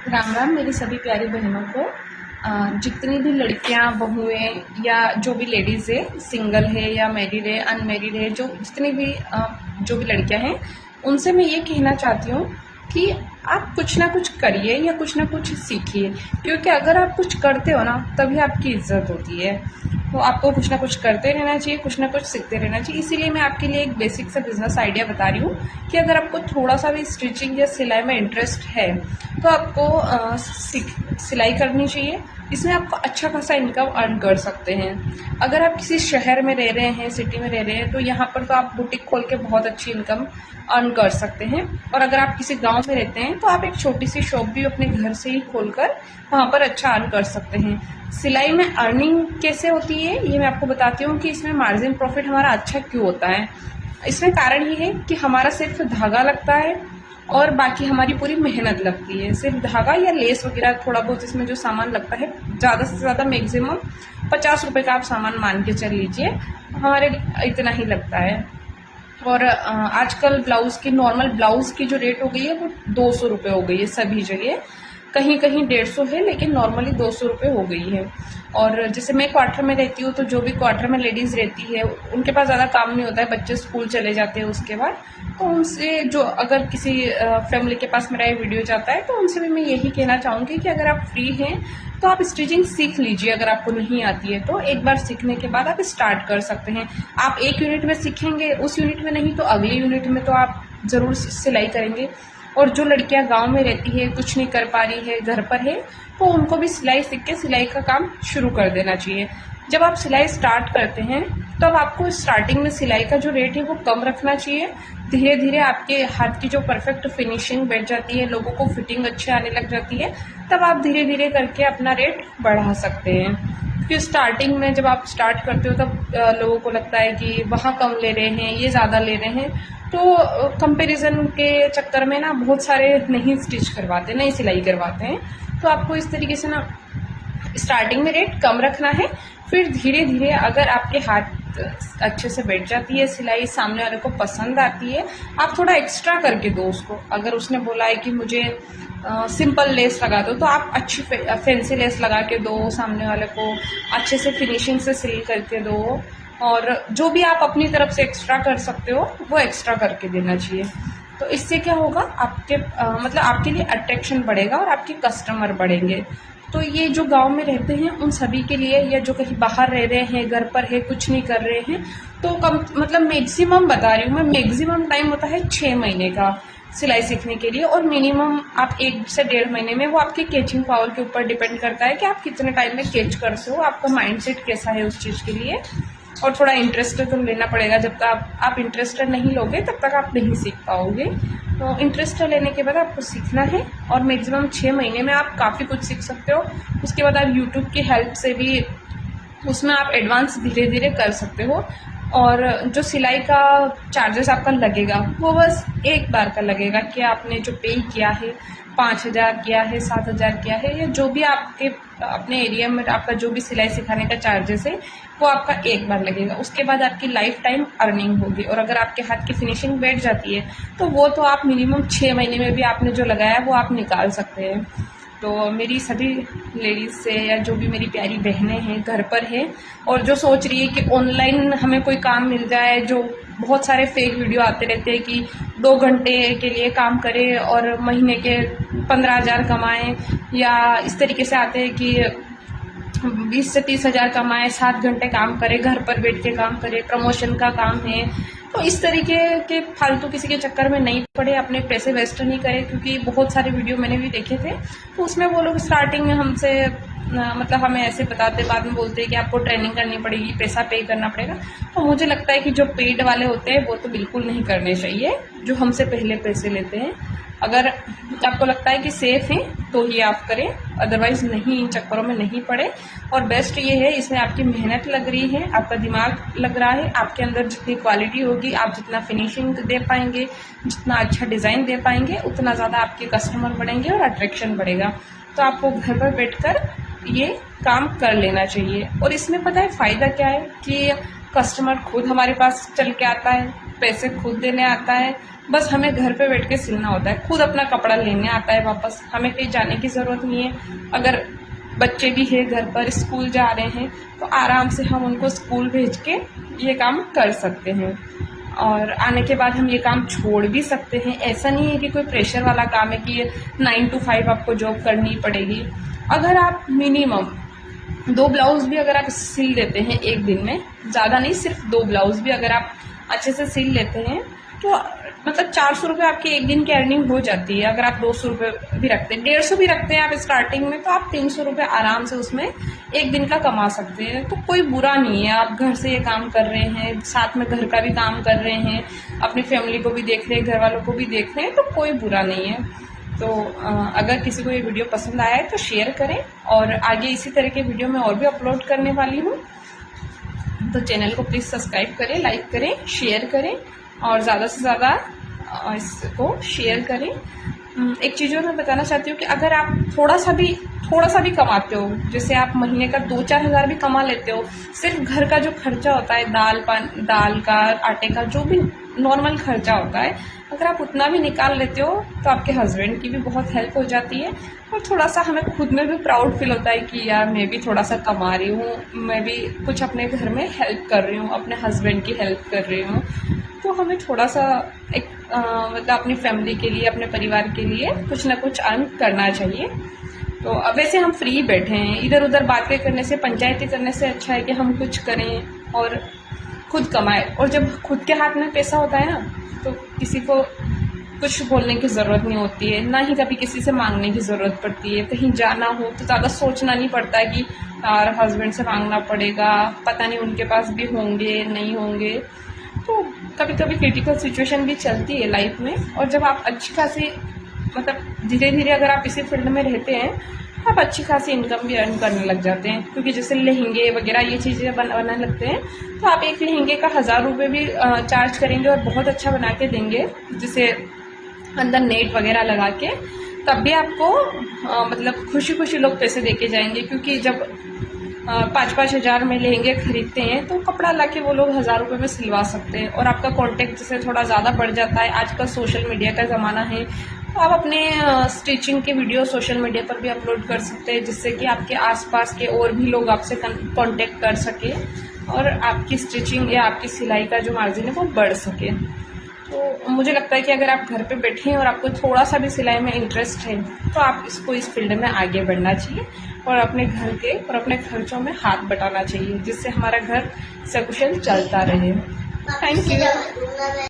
राम राम मेरी सभी प्यारी बहनों को। जितनी भी लड़कियां, बहुएं या जो भी लेडीज़ है, सिंगल है या मैरिड है, अनमैरिड है, जो जितनी भी जो भी लड़कियां हैं, उनसे मैं ये कहना चाहती हूँ कि आप कुछ ना कुछ करिए या कुछ ना कुछ सीखिए, क्योंकि अगर आप कुछ करते हो ना तभी आपकी इज्जत होती है। तो आपको कुछ ना कुछ करते रहना चाहिए, कुछ ना कुछ सीखते रहना चाहिए। इसीलिए मैं आपके लिए एक बेसिक सा बिजनेस आइडिया बता रही हूँ कि अगर आपको थोड़ा सा भी स्टिचिंग या सिलाई में इंटरेस्ट है तो आपको सिलाई करनी चाहिए। इसमें आप अच्छा खासा इनकम अर्न कर सकते हैं। अगर आप किसी शहर में रह रहे हैं, सिटी में रह रहे हैं, तो यहाँ पर तो आप बुटीक खोल के बहुत अच्छी इनकम अर्न कर सकते हैं। और अगर आप किसी गांव में रहते हैं तो आप एक छोटी सी शॉप भी अपने घर से ही खोलकर वहाँ पर अच्छा अर्न कर सकते हैं। सिलाई में अर्निंग कैसे होती है ये मैं आपको बताती हूँ कि इसमें मार्जिन प्रॉफिट हमारा अच्छा क्यों होता है। इसमें कारण ये है कि हमारा सिर्फ धागा लगता है और बाकी हमारी पूरी मेहनत लगती है। सिर्फ धागा या लेस वगैरह थोड़ा बहुत इसमें जो सामान लगता है, ज़्यादा से ज़्यादा मैक्सिमम 50 रुपये का आप सामान मान के चल लीजिए, हमारे इतना ही लगता है। और आजकल ब्लाउज़ की, नॉर्मल ब्लाउज़ की जो रेट हो गई है वो 200 रुपये हो गई है सभी जगह। कहीं कहीं 150 है, लेकिन नॉर्मली 200 रुपये हो गई है। और जैसे मैं क्वार्टर में रहती हूँ, तो जो भी क्वार्टर में लेडीज़ रहती है उनके पास ज़्यादा काम नहीं होता है, बच्चे स्कूल चले जाते हैं उसके बाद। तो उनसे, जो अगर किसी फैमिली के पास मेरा ये वीडियो जाता है, तो उनसे भी मैं यही कहना चाहूँगी कि अगर आप फ्री हैं तो आप स्टिचिंग सीख लीजिए। अगर आपको नहीं आती है तो एक बार सीखने के बाद आप स्टार्ट कर सकते हैं। आप एक यूनिट में सीखेंगे, उस यूनिट में नहीं तो अगले यूनिट में तो आप ज़रूर सिलाई करेंगे। और जो लड़कियां गांव में रहती है, कुछ नहीं कर पा रही है, घर पर है, तो उनको भी सिलाई सीख के सिलाई का काम शुरू कर देना चाहिए। जब आप सिलाई स्टार्ट करते हैं तब आपको स्टार्टिंग में सिलाई का जो रेट है वो कम रखना चाहिए। धीरे धीरे आपके हाथ की जो परफेक्ट फिनिशिंग बैठ जाती है, लोगों को फिटिंग अच्छी आने लग जाती है, तब आप धीरे धीरे करके अपना रेट बढ़ा सकते हैं। क्योंकि स्टार्टिंग में जब आप स्टार्ट करते हो तब लोगों को लगता है कि वहाँ कम ले रहे हैं, ये ज़्यादा ले रहे हैं, तो कंपैरिजन के चक्कर में ना बहुत सारे नहीं स्टिच करवाते, नहीं सिलाई करवाते हैं। तो आपको इस तरीके से ना स्टार्टिंग में रेट कम रखना है। फिर धीरे धीरे अगर आपके हाथ अच्छे से बैठ जाती है, सिलाई सामने वाले को पसंद आती है, आप थोड़ा एक्स्ट्रा करके दो उसको। अगर उसने बोला है कि मुझे सिंपल लेस लगा दो, तो आप अच्छी फैंसी लेस लगा के दो, सामने वाले को अच्छे से फिनिशिंग से सिल करके दो। और जो भी आप अपनी तरफ से एक्स्ट्रा कर सकते हो वो एक्स्ट्रा करके देना चाहिए। तो इससे क्या होगा, आपके मतलब आपके लिए अट्रैक्शन बढ़ेगा और आपके कस्टमर बढ़ेंगे। तो ये जो गांव में रहते हैं उन सभी के लिए, या जो कहीं बाहर रह रहे हैं, घर पर है, कुछ नहीं कर रहे हैं, तो कम मतलब मैक्सिमम बता रही हूँ मैं, मैक्सिमम टाइम होता है 6 महीने का सिलाई सीखने के लिए। और मिनिमम आप 1 से 1.5 महीने में, वो आपके कैचिंग पावर के ऊपर डिपेंड करता है कि आप कितने टाइम में कैच करते हो, आपका माइंडसेट कैसा है उस चीज़ के लिए। और थोड़ा इंटरेस्ट तो लेना पड़ेगा। जब तक आप इंटरेस्ट नहीं लोगे तब तक आप नहीं सीख पाओगे। तो इंटरेस्ट लेने के बाद आपको सीखना है और मैक्सिमम 6 महीने में आप काफ़ी कुछ सीख सकते हो। उसके बाद आप यूट्यूब की हेल्प से भी उसमें आप एडवांस धीरे धीरे कर सकते हो। और जो सिलाई का चार्जेस आपका लगेगा वो बस एक बार का लगेगा कि आपने जो पे किया है, 5,000 किया है, 7,000 किया है, या जो भी आपके अपने एरिया में आपका जो भी सिलाई सिखाने का चार्जेस है वो आपका एक बार लगेगा। उसके बाद आपकी लाइफ टाइम अर्निंग होगी। और अगर आपके हाथ की फिनिशिंग बैठ जाती है तो वो तो आप मिनिमम 6 महीने में भी आपने जो लगाया वो आप निकाल सकते हैं। तो मेरी सभी लेडीज़ से, या जो भी मेरी प्यारी बहनें हैं घर पर है और जो सोच रही है कि ऑनलाइन हमें कोई काम मिल जाए, जो बहुत सारे फेक वीडियो आते रहते हैं कि 2 घंटे के लिए काम करें और महीने के 15,000 कमाएं, या इस तरीके से आते हैं कि 20 से 30,000 कमाएं, 7 घंटे काम करे, घर पर बैठ के काम करे, प्रमोशन का काम है। तो इस तरीके के फालतू किसी के चक्कर में नहीं पड़े, अपने पैसे वेस्ट नहीं करें। क्योंकि बहुत सारे वीडियो मैंने भी देखे थे, तो उसमें वो लोग स्टार्टिंग में हमसे मतलब हमें ऐसे बताते, बाद में बोलते हैं कि आपको ट्रेनिंग करनी पड़ेगी, पैसा पे करना पड़ेगा। तो मुझे लगता है कि जो पेड वाले होते हैं वो तो बिल्कुल नहीं करने चाहिए, जो हमसे पहले पैसे लेते हैं। अगर आपको लगता है कि सेफ है तो ही आप करें, अदरवाइज नहीं, इन चक्करों में नहीं पड़े। और बेस्ट ये है, इसमें आपकी मेहनत लग रही है, आपका दिमाग लग रहा है, आपके अंदर जितनी क्वालिटी होगी, आप जितना फिनिशिंग दे पाएंगे, जितना अच्छा डिज़ाइन दे पाएंगे, उतना ज़्यादा आपके कस्टमर बढ़ेंगे और अट्रैक्शन बढ़ेगा। तो आपको घर पर बैठकर ये काम कर लेना चाहिए। और इसमें पता है फ़ायदा क्या है कि कस्टमर खुद हमारे पास चल के आता है, पैसे खुद देने आता है, बस हमें घर पे बैठ के सिलना होता है, खुद अपना कपड़ा लेने आता है वापस, हमें कहीं जाने की ज़रूरत नहीं है। अगर बच्चे भी हैं घर पर, स्कूल जा रहे हैं, तो आराम से हम उनको स्कूल भेज के ये काम कर सकते हैं और आने के बाद हम ये काम छोड़ भी सकते हैं। ऐसा नहीं है कि कोई प्रेशर वाला काम है कि ये 9 to 5 आपको जॉब करनी पड़ेगी। अगर आप मिनिमम 2 ब्लाउज़ भी अगर आप सिल लेते हैं एक दिन में, ज़्यादा नहीं, सिर्फ 2 ब्लाउज़ भी अगर आप अच्छे से सिल लेते हैं तो मतलब 400 रुपये आपकी एक दिन की अर्निंग हो जाती है। अगर आप 200 रुपये भी रखते हैं, 150 भी रखते हैं आप स्टार्टिंग में, तो आप 300 रुपये आराम से उसमें एक दिन का कमा सकते हैं। तो कोई बुरा नहीं है, आप घर से ये काम कर रहे हैं, साथ में घर का भी काम कर रहे हैं, अपनी फैमिली को भी देख रहे हैं, घर वालों को भी देख रहे हैं, तो कोई बुरा नहीं है। तो अगर किसी को ये वीडियो पसंद आया है तो शेयर करें, और आगे इसी तरह के वीडियो मैं और भी अपलोड करने वाली हूँ। तो चैनल को प्लीज़ सब्सक्राइब करें, लाइक करें, शेयर करें और ज़्यादा से ज़्यादा इसको शेयर करें। एक चीज़ और मैं बताना चाहती हूँ कि अगर आप थोड़ा सा भी कमाते हो, जैसे आप महीने का 2-4 हज़ार भी कमा लेते हो, सिर्फ घर का जो खर्चा होता है, दाल का, आटे का, जो भी नॉर्मल खर्चा होता है, अगर आप उतना भी निकाल लेते हो तो आपके हस्बैंड की भी बहुत हेल्प हो जाती है और थोड़ा सा हमें खुद में भी प्राउड फील होता है कि यार मैं भी थोड़ा सा कमा रही हूँ, मैं भी कुछ अपने घर में हेल्प कर रही हूँ, अपने हस्बैंड की हेल्प कर रही हूँ। तो हमें थोड़ा सा एक मतलब अपनी फैमिली के लिए, अपने परिवार के लिए कुछ ना कुछ अर्न करना चाहिए। तो अब वैसे हम फ्री बैठे हैं, इधर उधर बातें करने से, पंचायती करने से अच्छा है कि हम कुछ करें और खुद कमाएं। और जब खुद के हाथ में पैसा होता है ना, तो किसी को कुछ बोलने की ज़रूरत नहीं होती है, ना ही कभी किसी से मांगने की ज़रूरत पड़ती है। कहीं जाना हो तो ज़्यादा सोचना नहीं पड़ता है कि यार हस्बैंड से मांगना पड़ेगा, पता नहीं उनके पास भी होंगे नहीं होंगे। तो कभी कभी क्रिटिकल सिचुएशन भी चलती है लाइफ में, और जब आप अच्छी खासी मतलब धीरे धीरे अगर आप इसी फील्ड में रहते हैं तो आप अच्छी खासी इनकम भी अर्न करने लग जाते हैं। क्योंकि जैसे लहंगे वगैरह ये चीज़ें बनाने लगते हैं, तो आप एक लहंगे का 1000 रुपये भी चार्ज करेंगे और बहुत अच्छा बना के देंगे, जिसे अंदर नेट वगैरह लगा के, तब भी आपको मतलब खुशी खुशी लोग पैसे दे के जाएंगे। क्योंकि जब 5-5 हज़ार में लहंगे खरीदते हैं तो कपड़ा लाके वो लोग 1000 रुपये में सिलवा सकते हैं। और आपका कॉन्टेक्ट जैसे थोड़ा ज़्यादा बढ़ जाता है, आजकल सोशल मीडिया का ज़माना है, तो आप अपने स्टिचिंग के वीडियो सोशल मीडिया पर भी अपलोड कर सकते हैं, जिससे कि आपके आसपास के और भी लोग आपसे कांटेक्ट कर सके और आपकी स्टिचिंग या आपकी सिलाई का जो मार्जिन है वो बढ़ सके। तो मुझे लगता है कि अगर आप घर पे बैठे हैं और आपको थोड़ा सा भी सिलाई में इंटरेस्ट है, तो आप इस फील्ड में आगे बढ़ना चाहिए और अपने घर के और अपने खर्चों में हाथ बटाना चाहिए, जिससे हमारा घर सकुशल चलता रहे। Thank you.